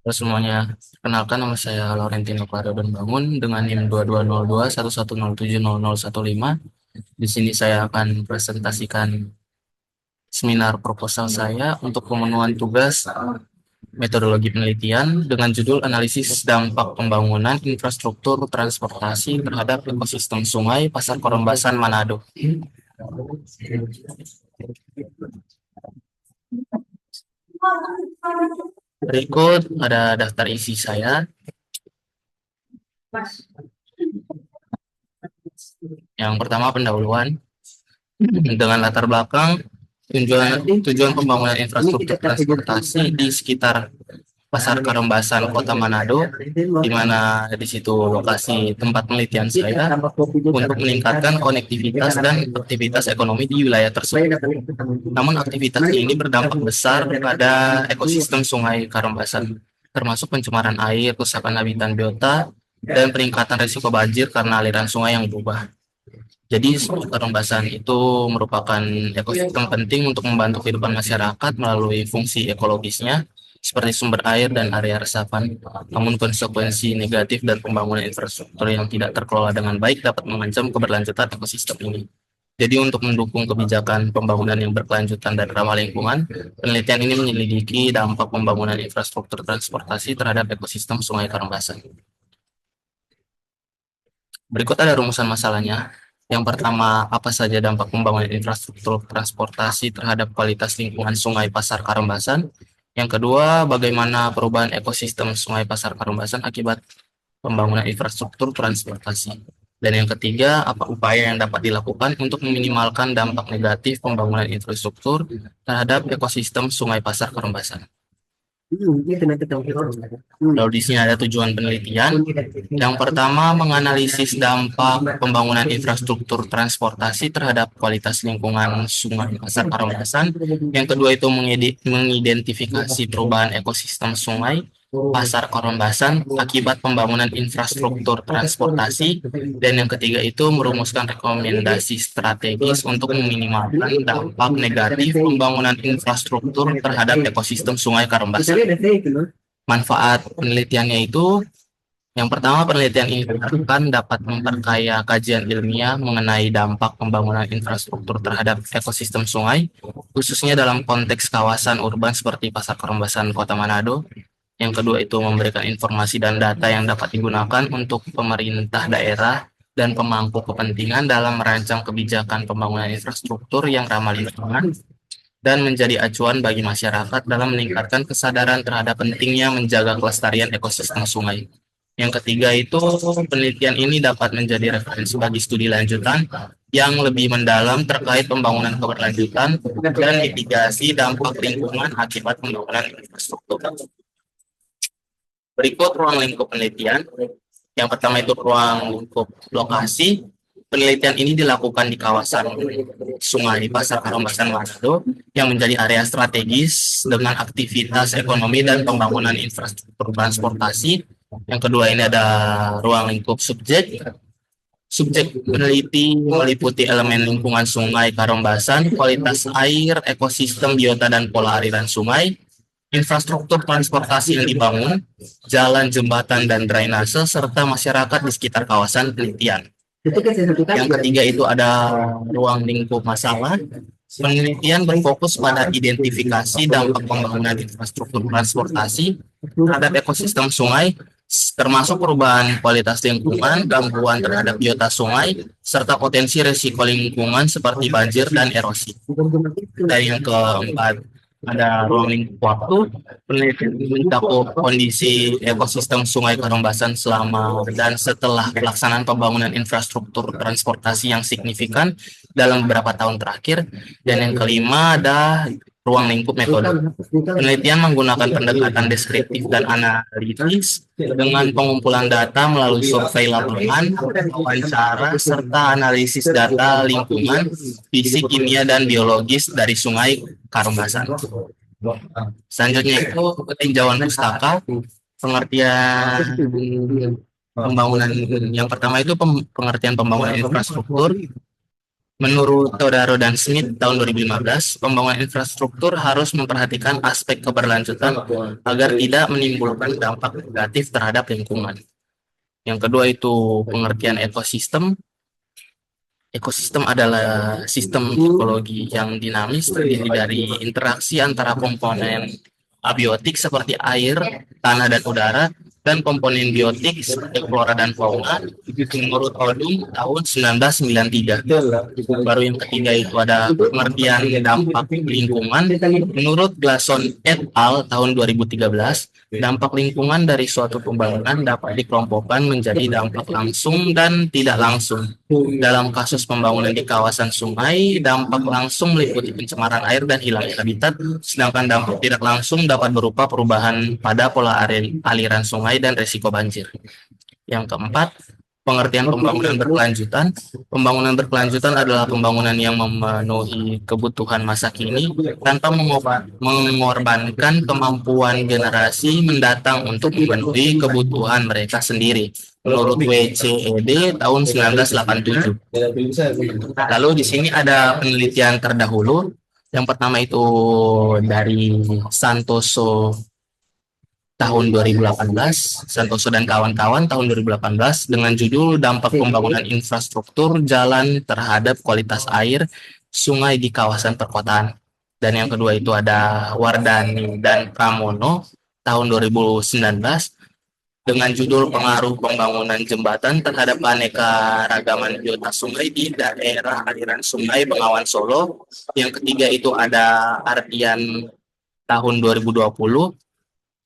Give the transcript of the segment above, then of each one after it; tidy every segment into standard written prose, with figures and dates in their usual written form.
Halo semuanya, kenalkan nama saya Laurentino Claridon Bangun dengan NIM 220211070015. Di sini saya akan presentasikan seminar proposal saya untuk pemenuhan tugas metodologi penelitian dengan judul analisis dampak pembangunan infrastruktur transportasi terhadap ekosistem sungai Pasar Korombasan Manado. Berikut ada daftar isi saya. Yang pertama pendahuluan dengan latar belakang tujuan pembangunan infrastruktur transportasi di sekitar Pasar Karembasan, Kota Manado, di mana di situ lokasi tempat penelitian saya untuk meningkatkan konektivitas dan aktivitas ekonomi di wilayah tersebut. Namun aktivitas ini berdampak besar pada ekosistem Sungai Karembasan, termasuk pencemaran air, kerusakan habitat biota, dan peningkatan risiko banjir karena aliran sungai yang berubah. Jadi Karembasan itu merupakan ekosistem penting untuk membantu kehidupan masyarakat melalui fungsi ekologisnya seperti sumber air dan area resapan. Namun konsekuensi negatif dan pembangunan infrastruktur yang tidak terkelola dengan baik dapat mengancam keberlanjutan ekosistem ini. Jadi untuk mendukung kebijakan pembangunan yang berkelanjutan dan ramah lingkungan, penelitian ini menyelidiki dampak pembangunan infrastruktur transportasi terhadap ekosistem Sungai Karembasan. Berikut ada rumusan masalahnya. Yang pertama, apa saja dampak pembangunan infrastruktur transportasi terhadap kualitas lingkungan Sungai Pasar Karembasan? Yang kedua, bagaimana perubahan ekosistem Sungai Pasar Karembasan akibat pembangunan infrastruktur transportasi? Dan yang ketiga, apa upaya yang dapat dilakukan untuk meminimalkan dampak negatif pembangunan infrastruktur terhadap ekosistem Sungai Pasar Karembasan? Lalu di sini ada tujuan penelitian. Yang pertama, menganalisis dampak pembangunan infrastruktur transportasi terhadap kualitas lingkungan Sungai Pasar Karobasan. Yang kedua itu mengidentifikasi perubahan ekosistem sungai Pasar Korombasan akibat pembangunan infrastruktur transportasi. Dan yang ketiga itu merumuskan rekomendasi strategis untuk meminimalkan dampak negatif pembangunan infrastruktur terhadap ekosistem Sungai Korombasan. Manfaat penelitiannya itu yang pertama, penelitian ini akan dapat memperkaya kajian ilmiah mengenai dampak pembangunan infrastruktur terhadap ekosistem sungai, khususnya dalam konteks kawasan urban seperti Pasar Korombasan, Kota Manado. Yang kedua itu memberikan informasi dan data yang dapat digunakan untuk pemerintah daerah dan pemangku kepentingan dalam merancang kebijakan pembangunan infrastruktur yang ramah lingkungan dan menjadi acuan bagi masyarakat dalam meningkatkan kesadaran terhadap pentingnya menjaga kelestarian ekosistem sungai. Yang ketiga itu penelitian ini dapat menjadi referensi bagi studi lanjutan yang lebih mendalam terkait pembangunan keberlanjutan dan mitigasi dampak lingkungan akibat pembangunan infrastruktur. Berikut ruang lingkup penelitian. Yang pertama itu ruang lingkup lokasi. Penelitian ini dilakukan di kawasan Sungai Pasar Karombasan Manado yang menjadi area strategis dengan aktivitas ekonomi dan pembangunan infrastruktur transportasi. Yang kedua ini ada ruang lingkup subjek. Subjek peneliti meliputi elemen lingkungan sungai Karombasan, kualitas air, ekosistem biota dan pola aliran sungai, infrastruktur transportasi yang dibangun, jalan, jembatan, dan drainase, serta masyarakat di sekitar kawasan penelitian. Yang ketiga itu ada ruang lingkup masalah. Penelitian berfokus pada identifikasi dampak pembangunan infrastruktur transportasi terhadap ekosistem sungai, termasuk perubahan kualitas lingkungan, gangguan terhadap biota sungai, serta potensi risiko lingkungan seperti banjir dan erosi. Dan yang keempat, ada ruang lingkup waktu. Penelitian mencakup kondisi ekosistem Sungai Karombasan selama dan setelah pelaksanaan pembangunan infrastruktur transportasi yang signifikan dalam beberapa tahun terakhir. Dan yang kelima ada ruang lingkup metode. Penelitian menggunakan pendekatan deskriptif dan analitis dengan pengumpulan data melalui survei lapangan, wawancara, serta analisis data lingkungan, fisik, kimia, dan biologis dari Sungai Karombasan. Selanjutnya itu peninjauan pustaka, pengertian pembangunan. Yang pertama itu pengertian pembangunan infrastruktur. Menurut Todaro dan Smith tahun 2015, pembangunan infrastruktur harus memperhatikan aspek keberlanjutan agar tidak menimbulkan dampak negatif terhadap lingkungan. Yang kedua itu pengertian ekosistem. Ekosistem adalah sistem ekologi yang dinamis terdiri dari interaksi antara komponen abiotik seperti air, tanah, dan udara, dan komponen biotik seperti flora dan fauna menurut Odum tahun 1993. Baru yang ketiga itu ada pengertian dampak lingkungan. Menurut Glason et al. Tahun 2013, dampak lingkungan dari suatu pembangunan dapat dikelompokkan menjadi dampak langsung dan tidak langsung. Dalam kasus pembangunan di kawasan sungai, dampak langsung meliputi pencemaran air dan hilangnya habitat, sedangkan dampak tidak langsung dapat berupa perubahan pada pola aliran sungai dan resiko banjir. Yang keempat, pengertian pembangunan berkelanjutan. Pembangunan berkelanjutan adalah pembangunan yang memenuhi kebutuhan masa kini tanpa mengorbankan kemampuan generasi mendatang untuk memenuhi kebutuhan mereka sendiri. Menurut WCED tahun 1987. Lalu di sini ada penelitian terdahulu. Yang pertama itu dari Santoso tahun 2018, Santoso dan kawan-kawan tahun 2018 dengan judul Dampak Pembangunan Infrastruktur Jalan Terhadap Kualitas Air Sungai di Kawasan Perkotaan. Dan yang kedua itu ada Wardani dan Pramono tahun 2019 dengan judul Pengaruh Pembangunan Jembatan Terhadap Aneka Ragaman Biota Sungai di Daerah Aliran Sungai Bengawan Solo. Yang ketiga itu ada Ardian tahun 2020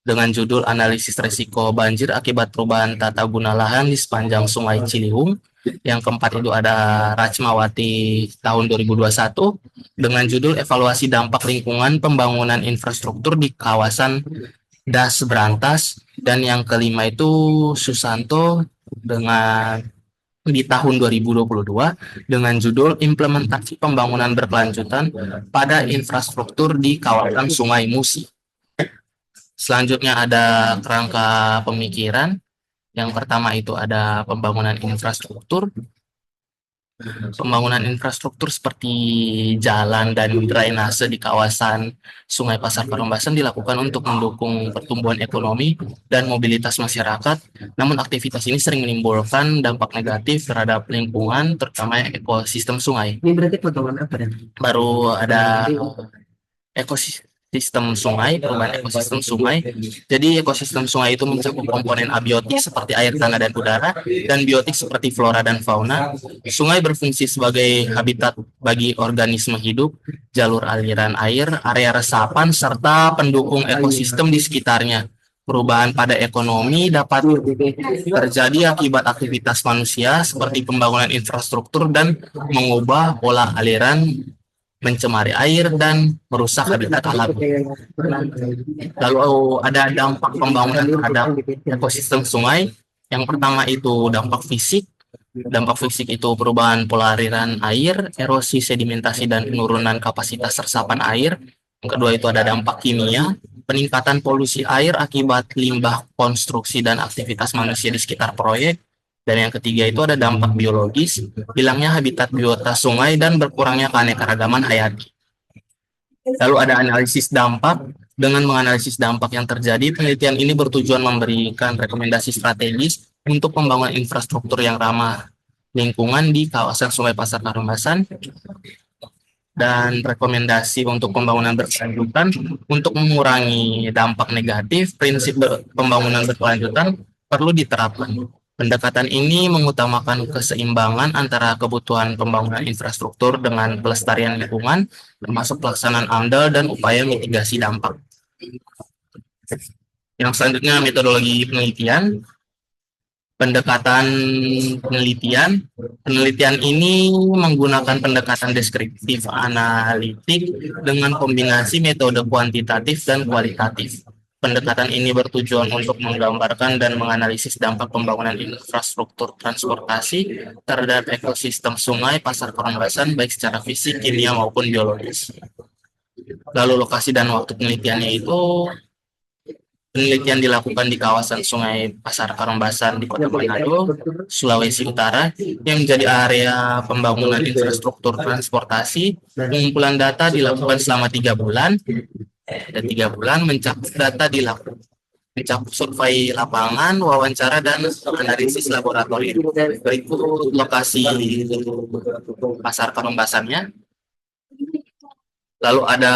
dengan judul Analisis Risiko Banjir Akibat Perubahan Tata Guna Lahan di Sepanjang Sungai Ciliwung. Yang keempat itu ada Rachmawati tahun 2021 dengan judul Evaluasi Dampak Lingkungan Pembangunan Infrastruktur di Kawasan Das Berantas. Dan yang kelima itu Susanto dengan di tahun 2022 dengan judul Implementasi Pembangunan Berkelanjutan pada Infrastruktur di Kawasan Sungai Musi. Selanjutnya ada kerangka pemikiran. Yang pertama itu ada pembangunan infrastruktur. Pembangunan infrastruktur seperti jalan dan drainase di kawasan Sungai Pasar Perumbasan dilakukan untuk mendukung pertumbuhan ekonomi dan mobilitas masyarakat. Namun aktivitas ini sering menimbulkan dampak negatif terhadap lingkungan, terutama ekosistem sungai. Ini berarti potongan apa ya? Baru ada ekosistem sungai, perubahan ekosistem sungai. Jadi ekosistem sungai itu mencakup komponen abiotik seperti air, tanah, dan udara, dan biotik seperti flora dan fauna. Sungai berfungsi sebagai habitat bagi organisme hidup, jalur aliran air, area resapan, serta pendukung ekosistem di sekitarnya. Perubahan pada ekonomi dapat terjadi akibat aktivitas manusia seperti pembangunan infrastruktur dan mengubah pola aliran, mencemari air, dan merusak habitat alam. Lalu ada dampak pembangunan terhadap ekosistem sungai. Yang pertama itu dampak fisik. Dampak fisik itu perubahan pola aliran air, erosi sedimentasi, dan penurunan kapasitas resapan air. Yang kedua itu ada dampak kimia, peningkatan polusi air akibat limbah konstruksi dan aktivitas manusia di sekitar proyek. Dan yang ketiga itu ada dampak biologis, hilangnya habitat biota sungai dan berkurangnya keanekaragaman hayati. Lalu ada analisis dampak. Dengan menganalisis dampak yang terjadi, penelitian ini bertujuan memberikan rekomendasi strategis untuk pembangunan infrastruktur yang ramah lingkungan di kawasan Sungai Pasar Karumbasan, dan rekomendasi untuk pembangunan berkelanjutan. Untuk mengurangi dampak negatif, prinsip pembangunan berkelanjutan perlu diterapkan. Pendekatan ini mengutamakan keseimbangan antara kebutuhan pembangunan infrastruktur dengan pelestarian lingkungan, termasuk pelaksanaan AMDAL dan upaya mitigasi dampak. Yang selanjutnya metodologi penelitian. Pendekatan penelitian. Penelitian ini menggunakan pendekatan deskriptif analitik dengan kombinasi metode kuantitatif dan kualitatif. Pendekatan ini bertujuan untuk menggambarkan dan menganalisis dampak pembangunan infrastruktur transportasi terhadap ekosistem sungai Pasar Karumbasan baik secara fisik, kimia maupun biologis. Lalu lokasi dan waktu penelitiannya itu Penelitian dilakukan di kawasan Sungai Pasar Karambasan di Kota Manado, Sulawesi Utara, yang menjadi area pembangunan infrastruktur transportasi. Pengumpulan data dilakukan selama 3 bulan, dan 3 bulan mencakup data dilakukan mencakup survei lapangan, wawancara, dan analisis laboratorium. Berikut lokasi pasar Karambasannya. Lalu ada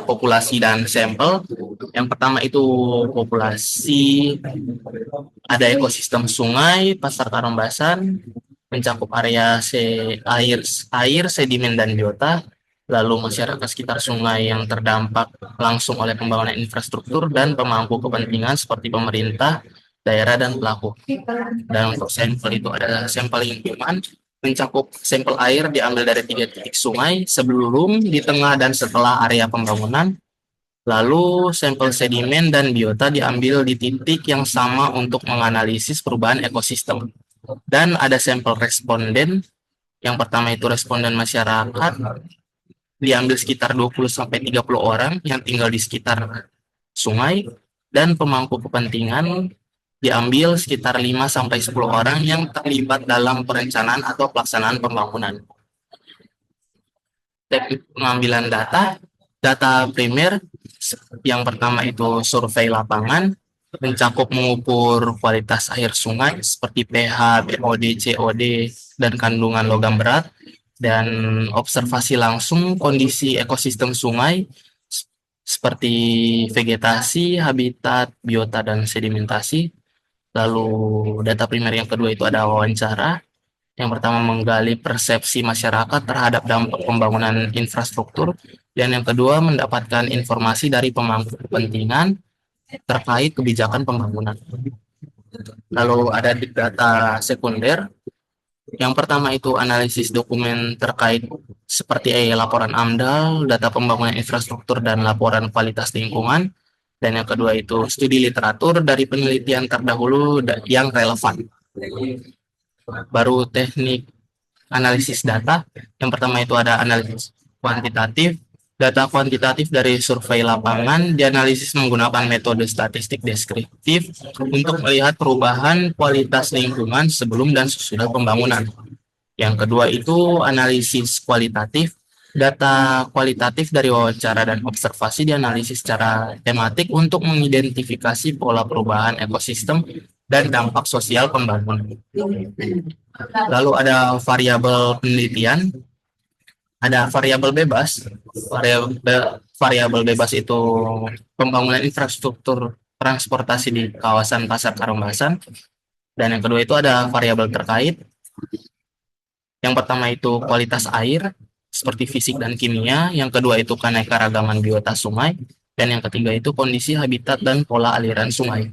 populasi dan sampel. Yang pertama itu populasi, ada ekosistem sungai, pasar Karambasan, mencakup area air, sedimen, dan biota. Lalu masyarakat sekitar sungai yang terdampak langsung oleh pembangunan infrastruktur dan pemangku kepentingan seperti pemerintah, daerah, dan pelaku. Dan untuk sampel itu ada sampel lingkungan, mencakup sampel air diambil dari 3 titik sungai sebelum, di tengah, dan setelah area pembangunan. Lalu sampel sedimen dan biota diambil di titik yang sama untuk menganalisis perubahan ekosistem. Dan ada sampel responden. Yang pertama itu responden masyarakat, diambil sekitar 20-30 orang yang tinggal di sekitar sungai, dan pemangku kepentingan diambil sekitar 5-10 orang yang terlibat dalam perencanaan atau pelaksanaan pembangunan. Teknik pengambilan data primer, yang pertama itu survei lapangan, mencakup mengukur kualitas air sungai seperti pH, BOD, COD, dan kandungan logam berat, dan observasi langsung kondisi ekosistem sungai seperti vegetasi, habitat, biota, dan sedimentasi. Lalu data primer yang kedua itu ada wawancara. Yang pertama menggali persepsi masyarakat terhadap dampak pembangunan infrastruktur, dan yang kedua mendapatkan informasi dari pemangku kepentingan terkait kebijakan pembangunan. Lalu ada data sekunder. Yang pertama itu analisis dokumen terkait seperti laporan AMDAL, data pembangunan infrastruktur, dan laporan kualitas lingkungan. Dan yang kedua itu studi literatur dari penelitian terdahulu yang relevan. Baru teknik analisis data. Yang pertama itu ada analisis kuantitatif. Data kuantitatif dari survei lapangan dianalisis menggunakan metode statistik deskriptif untuk melihat perubahan kualitas lingkungan sebelum dan sesudah pembangunan. Yang kedua itu analisis kualitatif. Data kualitatif dari wawancara dan observasi dianalisis secara tematik untuk mengidentifikasi pola perubahan ekosistem dan dampak sosial pembangunan. Lalu ada variabel penelitian, ada variabel bebas. Variabel bebas itu pembangunan infrastruktur transportasi di kawasan Pasar Karambasan. Dan yang kedua itu ada variabel terkait. Yang pertama itu kualitas air, seperti fisik dan kimia. Yang kedua itu keanekaragaman biota sungai. Dan yang ketiga itu kondisi habitat dan pola aliran sungai.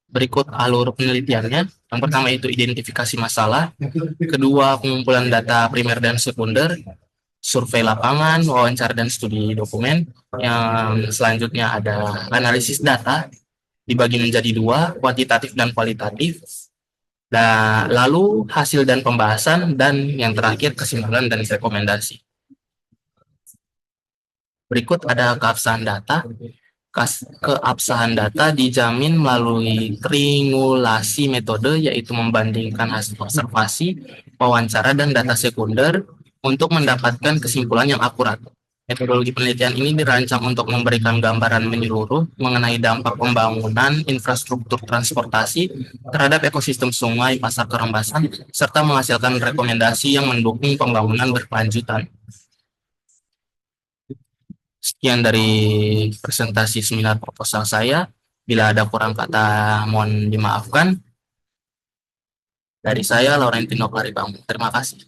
Berikut alur penelitiannya. Yang pertama itu identifikasi masalah. Kedua, pengumpulan data primer dan sekunder. Survei lapangan, wawancara, dan studi dokumen. Yang selanjutnya ada analisis data, dibagi menjadi 2, kuantitatif dan kualitatif. Dan lalu hasil dan pembahasan, dan yang terakhir kesimpulan dan rekomendasi. Berikut ada keabsahan data. Keabsahan data dijamin melalui triangulasi metode, yaitu membandingkan hasil observasi, wawancara, dan data sekunder untuk mendapatkan kesimpulan yang akurat. Metodologi penelitian ini dirancang untuk memberikan gambaran menyeluruh mengenai dampak pembangunan infrastruktur transportasi terhadap ekosistem sungai Pasar Karambasan, serta menghasilkan rekomendasi yang mendukung pembangunan berkelanjutan. Sekian dari presentasi seminar proposal saya. Bila ada kurang kata, mohon dimaafkan. Dari saya, Laurentino Paribang. Terima kasih.